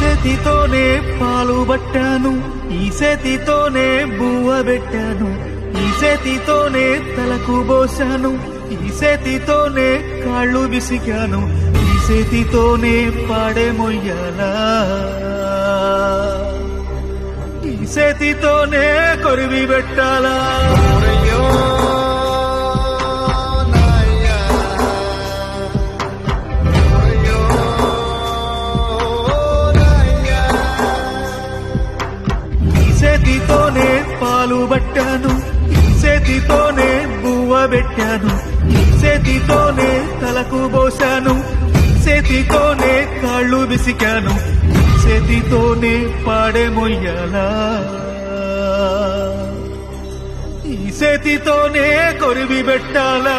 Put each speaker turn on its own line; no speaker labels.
చేతితోనే పాలు పట్టాను, ఈ చేతితోనే బువ్వ పెట్టాను, ఈ చేతితోనే తలకు పోశాను, ఈ చేతితోనే కాళ్ళు విసిగాను, ఈ చేతితోనే పాడే మొయ్యాలా, ఈ చేతితోనే కొరివి పెట్టాలా. చేతితోనే పాలు పట్టాను, ఈ చేతితోనే బువ్వ పెట్టాను, ఈ చేతితోనే తలకు పోశాను, ఈ చేతితోనే కాళ్ళు విసికాను, ఈ చేతితోనే పాడే మొయ్యాలా, ఈ చేతితోనే కొరివి పెట్టాలా.